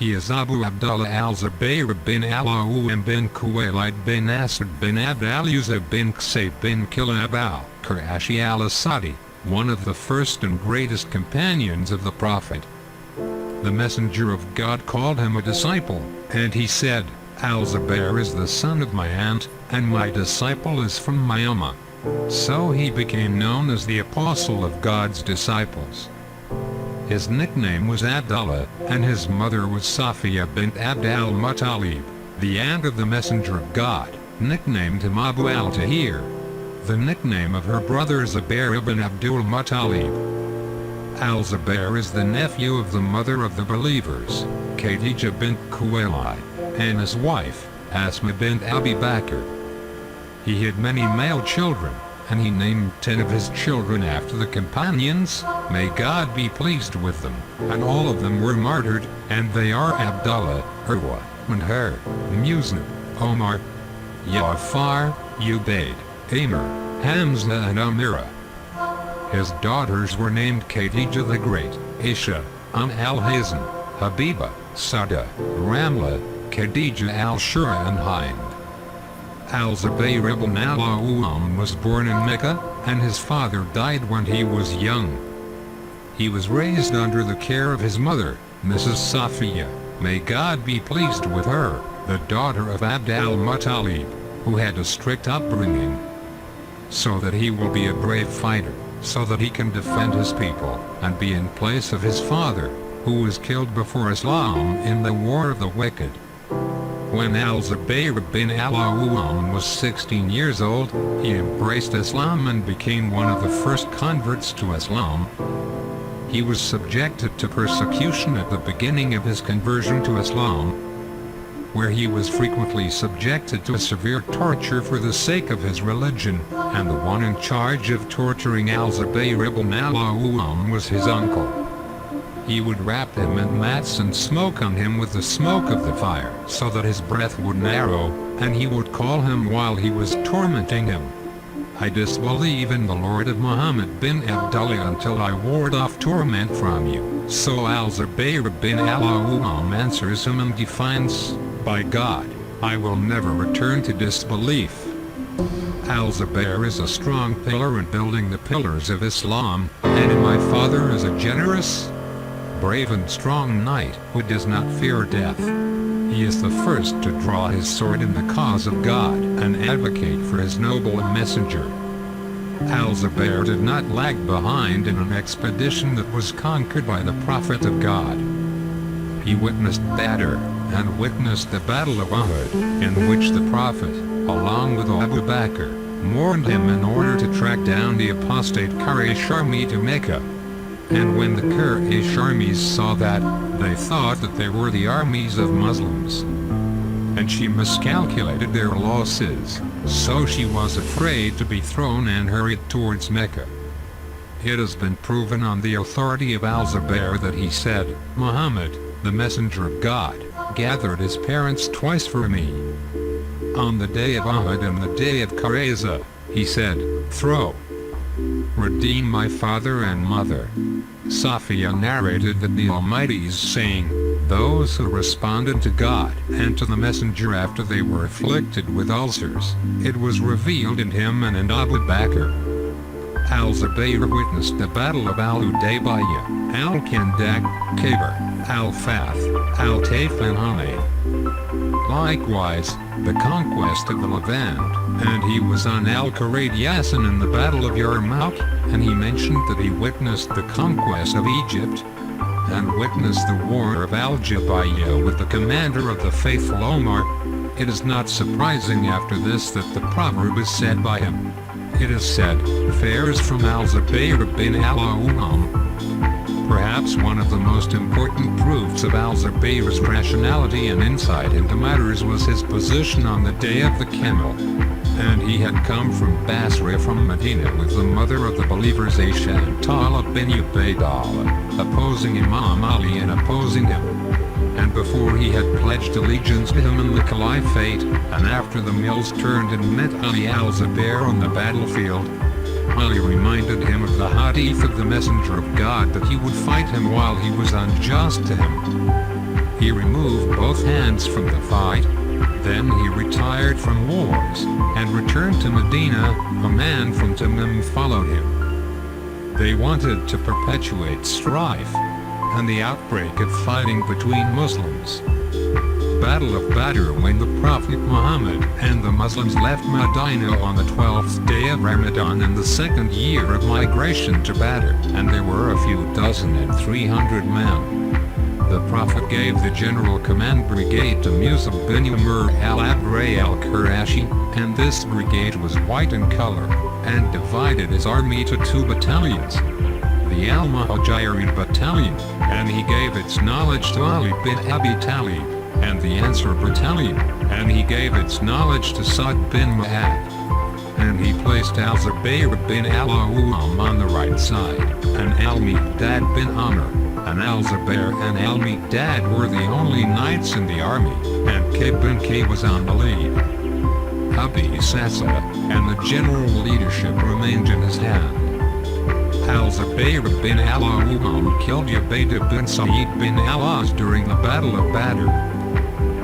He is Abu Abdullah al-Zubayr bin Alauim bin Kuwailid bin Asad bin Abd al-Uzza bin Qusay bin Kilab al-Qurashi al-Asadi, one of the first and greatest companions of the Prophet. The Messenger of God called him a disciple, and he said, Al-Zubayr is the son of my aunt, and my disciple is from my ummah. So he became known as the Apostle of God's disciples. His nickname was Abdullah, and his mother was Safiya bint Abd al-Muttalib, the aunt of the Messenger of God, nicknamed him Abu al-Tahir. The nickname of her brother Zubair ibn Abdul Muttalib. Al-Zubair is the nephew of the mother of the believers, Khadija bint Khuwaylid, and his wife, Asma bint Abi Bakr. He had many male children, and he named 10 of his children after the companions, may God be pleased with them, and all of them were martyred, and they are Abdullah, Urwa, Manhar, Musnab, Omar, Ja'far, Ubayd, Amr, Hamza and Amira. His daughters were named Khadija the Great, Aisha, al-Hazan, Habiba, Sada, Ramla, Khadija al-Shura and Hind. Al-Zubayr ibn al-Awwam was born in Mecca, and his father died when he was young. He was raised under the care of his mother, Mrs. Safiya, may God be pleased with her, the daughter of Abd al-Muttalib, who had a strict upbringing. So that he will be a brave fighter, so that he can defend his people, and be in place of his father, who was killed before Islam in the War of the Wicked. When Al-Zubayr bin al-Awwam was 16 years old, he embraced Islam and became one of the first converts to Islam. He was subjected to persecution at the beginning of his conversion to Islam, where he was frequently subjected to severe torture for the sake of his religion, and the one in charge of torturing Al-Zubayr ibn al-Awwam was his uncle. He would wrap him in mats and smoke on him with the smoke of the fire, so that his breath would narrow, and he would call him while he was tormenting him, I disbelieve in the Lord of Muhammad bin Abdullah until I ward off torment from you. So Al-Zubayr bin al-Awwam answers him in defiance, by God, I will never return to disbelief. Al-Zubayr is a strong pillar in building the pillars of Islam, and my father is a generous, brave and strong knight who does not fear death. He is the first to draw his sword in the cause of God and advocate for his noble messenger. Al-Zubayr did not lag behind in an expedition that was conquered by the Prophet of God. He witnessed Badr, and witnessed the Battle of Uhud, in which the Prophet, along with Abu Bakr, mourned him in order to track down the apostate Quraysh army to Mecca. And when the Quraysh armies saw that, they thought that they were the armies of Muslims. And she miscalculated their losses, so she was afraid to be thrown and hurried towards Mecca. It has been proven on the authority of Al-Zubayr that he said, Muhammad, the messenger of God, gathered his parents twice for me. On the day of Uhud and the day of Qurayza, he said, throw. Redeem my father and mother. Safiya narrated that the Almighty's saying, those who responded to God and to the messenger after they were afflicted with ulcers, it was revealed in him and in Abu Bakr. Al-Zubayr witnessed the battle of Al-Hudaybiyah, Al-Khandaq, Khaybar, Al-Fath, Al-Taif and Hunayn. Likewise, the conquest of the Levant, and he was on Al-Qarad-Yasin in the Battle of Yarmouk, and he mentioned that he witnessed the conquest of Egypt, and witnessed the war of Al-Jabaiyah with the commander of the faithful Omar. It is not surprising after this that the proverb is said by him. It is said, fares from Al-Zubayr bin al-Awwam. Perhaps one of the most important proofs of Al-Zubayr's rationality and insight into matters was his position on the day of the Camel. And he had come from Basra from Medina with the mother of the believers Aisha and Talib bin Ubaydullah, opposing Imam Ali and opposing him. And before he had pledged allegiance to him in the Caliphate, and after the mills turned and met Ali al-Zubayr on the battlefield, Ali reminded him of the hadith of the Messenger of God that he would fight him while he was unjust to him. He removed both hands from the fight. Then he retired from wars, and returned to Medina. A man from Tamim followed him. They wanted to perpetuate strife, and the outbreak of fighting between Muslims. Battle of Badr, when the Prophet Muhammad and the Muslims left Medina on the 12th day of Ramadan in the second year of migration to Badr, and there were a few dozen and 300 men. The Prophet gave the general command brigade to Musa bin Umar al-Abray al-Qurashi, and this brigade was white in color, and divided his army to 2 battalions. The Al-Muhajirin battalion, and he gave its knowledge to Ali bin Abi Talib, and the Ansar battalion, and he gave its knowledge to Sa'd bin Mu'adh. And he placed Al-Zubayr bin al-Awwam on the right side, and Al-Miqdad bin Amr, and Al-Zubayr and Al-Miqdad were the only knights in the army, and Ka'b bin Kay was on the lead. Abi Sasa, and the general leadership remained in his hand. Al-Zubayr bin al-Awwam killed Ubaydah bin Sa'id bin al-As during the Battle of Badr.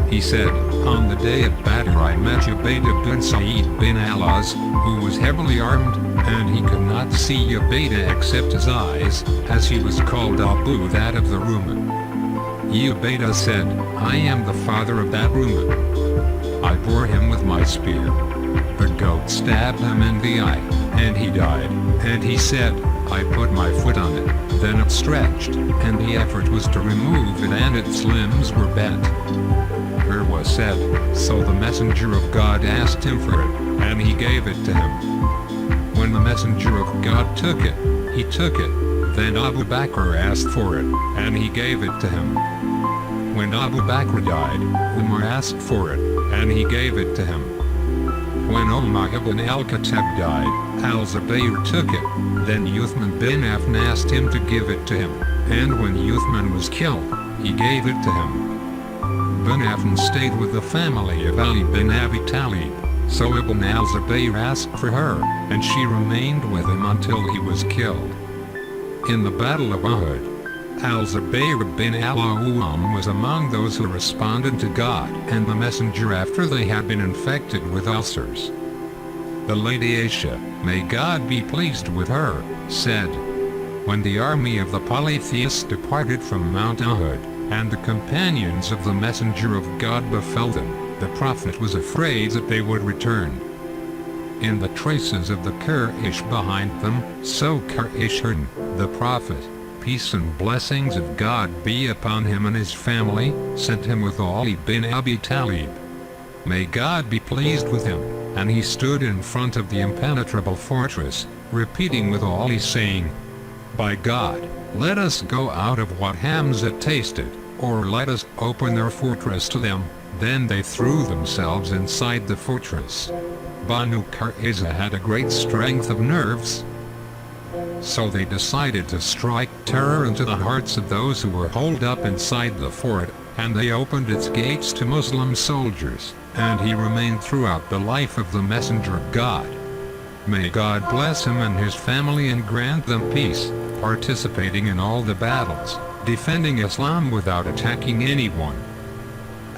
He said, "On the day of Badr I met Ubaydah bin Sa'id bin al-As, who was heavily armed, and he could not see Ubaydah except his eyes, as he was called Abu that of the Ruman." Ubaydah said, "I am the father of that Ruman. I bore him with my spear. The goat stabbed him in the eye, and he died, and he said, I put my foot on it, then it stretched, and the effort was to remove it and its limbs were bent." Urwa said, "So the messenger of God asked him for it, and he gave it to him. When the messenger of God took it, he took it. Then Abu Bakr asked for it, and he gave it to him. When Abu Bakr died, Umar asked for it, and he gave it to him. When Umayyah ibn al-Khattab died, Al-Zubayr took it. Then Uthman bin Affan asked him to give it to him, and when Uthman was killed, he gave it to him. Bin Affan stayed with the family of Ali bin Abi Talib, so Ibn al-Zubayr asked for her, and she remained with him until he was killed. In the Battle of Uhud, Al-Zubayr bin al-Awwam was among those who responded to God and the Messenger after they had been infected with ulcers. The Lady Aisha, may God be pleased with her, said, "When the army of the polytheists departed from Mount Uhud, and the companions of the Messenger of God befell them, the Prophet was afraid that they would return. In the traces of the Quraysh behind them, so Quraysh heard the Prophet, peace and blessings of God be upon him and his family, sent him with Ali bin Abi Talib. May God be pleased with him, and he stood in front of the impenetrable fortress, repeating with Ali saying, By God, let us go out of what Hamza tasted, or let us open their fortress to them." Then they threw themselves inside the fortress. Banu Qurayza had a great strength of nerves, so they decided to strike terror into the hearts of those who were holed up inside the fort, and they opened its gates to Muslim soldiers, and he remained throughout the life of the Messenger of God. May God bless him and his family and grant them peace, participating in all the battles, defending Islam without attacking anyone.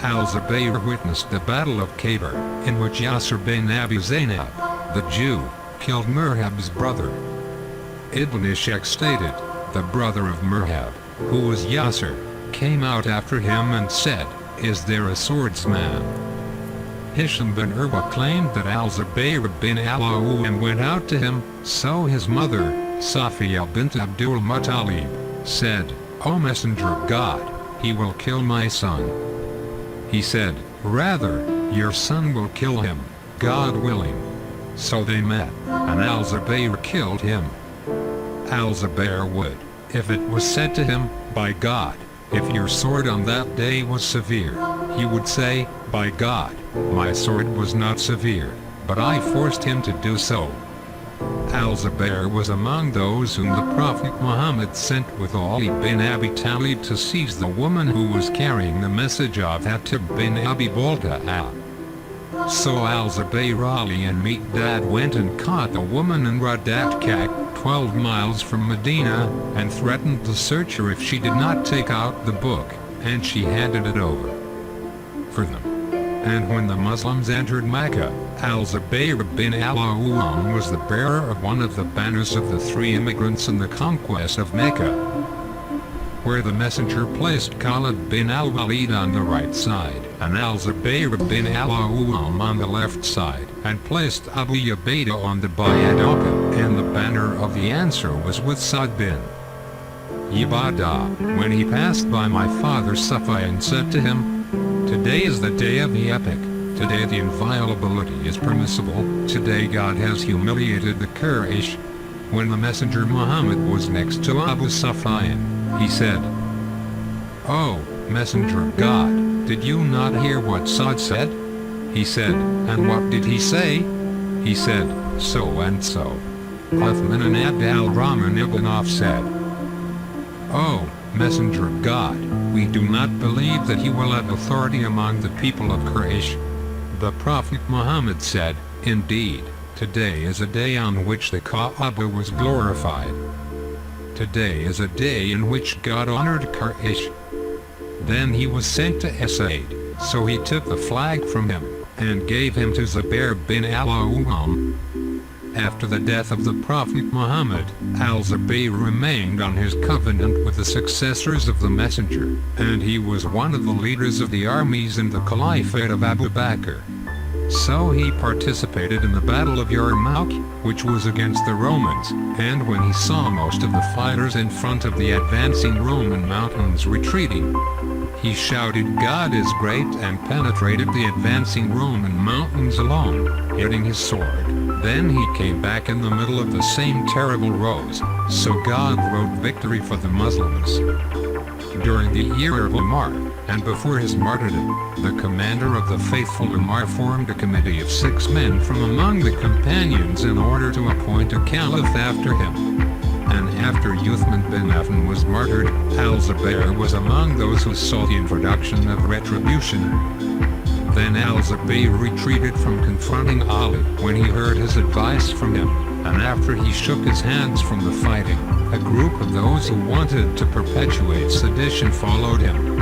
Al-Zubayr witnessed the Battle of Khaybar, in which Yasir bin Abi Zainab, the Jew, killed Murhab's brother. Ibn Ishaq stated, the brother of Murhab, who was Yasir, came out after him and said, "Is there a swordsman?" Hisham bin Urwa claimed that Al-Zubayr bin al-Awwam went out to him, so his mother, Safiya bint Abdul Muttalib, said, "O Messenger of God, he will kill my son." He said, "Rather, your son will kill him, God willing." So they met, and Al-Zubayr killed him. Al-Zubayr would, if it was said to him, "By God, if your sword on that day was severe," he would say, "By God, my sword was not severe, but I forced him to do so." Al-Zubayr was among those whom the Prophet Muhammad sent with Ali bin Abi Talib to seize the woman who was carrying the message of Hatib bin Abi Balta'a. So Al-Zubayr, Ali and Miqdad went and caught the woman in Radat Kak, 12 miles from Medina, and threatened to search her if she did not take out the book, and she handed it over for them. And when the Muslims entered Mecca, Al-Zubayr bin al-Awwam was the bearer of one of the banners of the three immigrants in the conquest of Mecca, where the messenger placed Khalid bin al-Walid on the right side, and Al-Zubayr bin al-Awwam on the left side, and placed Abu Ubaidah on the Bayadaka, and the banner of the answer was with Sa'd bin Ubadah. When he passed by my father Sufyan said to him, "Today is the day of the epic. Today the inviolability is permissible. Today God has humiliated the Quraysh." When the messenger Muhammad was next to Abu Sufyan, he said, "Oh, messenger of God, did you not hear what Sa'd said?" He said, "And what did he say?" He said, "So and so." Uthman and Abd al-Rahman ibn Auf said, "Oh, messenger of God, we do not believe that he will have authority among the people of Quraysh." The Prophet Muhammad said, "Indeed, today is a day on which the Kaaba was glorified. Today is a day in which God honored Quraysh." Then he was sent to Asaid, so he took the flag from him, and gave him to Zubair bin al-Awwam. After the death of the Prophet Muhammad, Al-Zubayr remained on his covenant with the successors of the messenger, and he was one of the leaders of the armies in the Caliphate of Abu Bakr. So he participated in the Battle of Yarmouk, which was against the Romans, and when he saw most of the fighters in front of the advancing Roman mountains retreating, he shouted, "God is great," and penetrated the advancing Roman mountains alone, hitting his sword. Then he came back in the middle of the same terrible rows, so God wrote victory for the Muslims. During the year of Umar, and before his martyrdom, the commander of the faithful Umar formed a committee of 6 men from among the companions in order to appoint a caliph after him. And after Uthman bin Affan was martyred, Al-Zubayr was among those who saw the introduction of retribution. Then Al-Zubayr retreated from confronting Ali when he heard his advice from him, and after he shook his hands from the fighting, a group of those who wanted to perpetuate sedition followed him.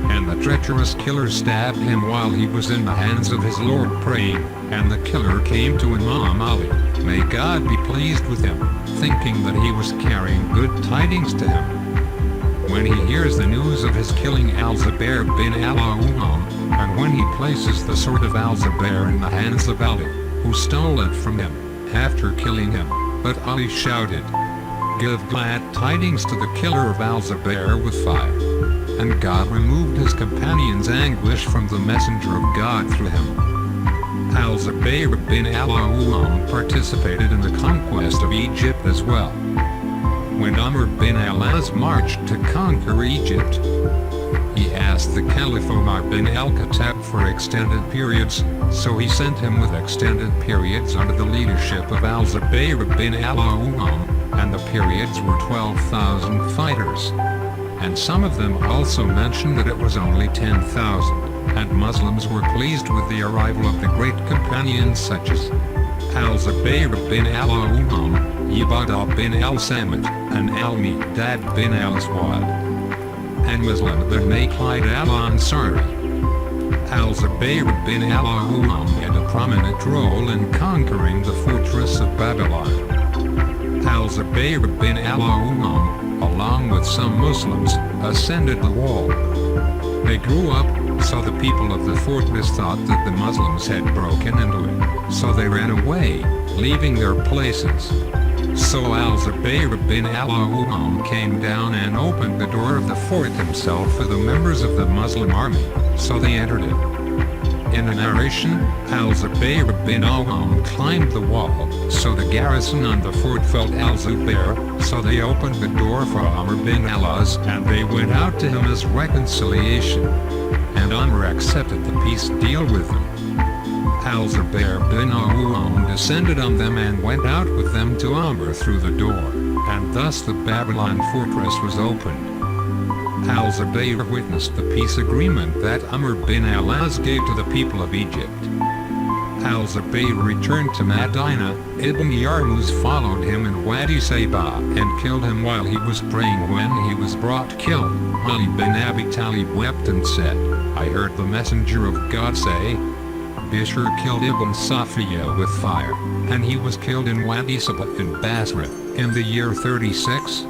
And the treacherous killer stabbed him while he was in the hands of his Lord praying, and the killer came to Imam Ali, may God be pleased with him, thinking that he was carrying good tidings to him. When he hears the news of his killing Al-Zubayr bin al-Awwam, and when he places the sword of Al-Zubayr in the hands of Ali, who stole it from him, after killing him, but Ali shouted, "Give glad tidings to the killer of Al-Zubayr with fire." And God removed his companion's anguish from the messenger of God through him. Al-Zubayr bin al-Awwam participated in the conquest of Egypt as well. When Amr bin al-As marched to conquer Egypt, he asked the Caliph Omar bin al-Khattab for extended periods, so he sent him with extended periods under the leadership of Al-Zubayr bin al-Awwam, and the periods were 12,000 fighters. And some of them also mentioned that it was only 10,000, and Muslims were pleased with the arrival of the great companions such as Al-Zubayr bin al-Awwam, Ubadah bin al-Samit, and Al-Miqdad bin al-Aswad, and Muslim bin Maqlid al-Ansari. Al-Zubayr bin al-Awwam had a prominent role in conquering the fortress of Babylon. Al-Zubayr bin al-Awwam, along with some Muslims, ascended the wall. They grew up, so the people of the fortress thought that the Muslims had broken into it, so they ran away, leaving their places. So Al-Zubayr bin al-Awwam came down and opened the door of the fort himself for the members of the Muslim army, so they entered it. In a narration, Al-Zubayr bin al-Awwam climbed the wall, so the garrison on the fort felt Al-Zubayr, so they opened the door for Amr bin al-As, and they went out to him as reconciliation. And Amr accepted the peace deal with them. Al-Zubayr bin al-Awwam descended on them and went out with them to Amr through the door, and thus the Babylon fortress was opened. Al-Zubayr witnessed the peace agreement that Amr bin al-As gave to the people of Egypt. Al-Zubayr returned to Medina. Ibn Yarmouz followed him in Wadi Saba and killed him while he was praying. When he was brought killed, Ali bin Abi Talib wept and said, "I heard the messenger of God say, Bishr killed Ibn Safiya with fire, and he was killed in Wadi Saba in Basra, in the year 36.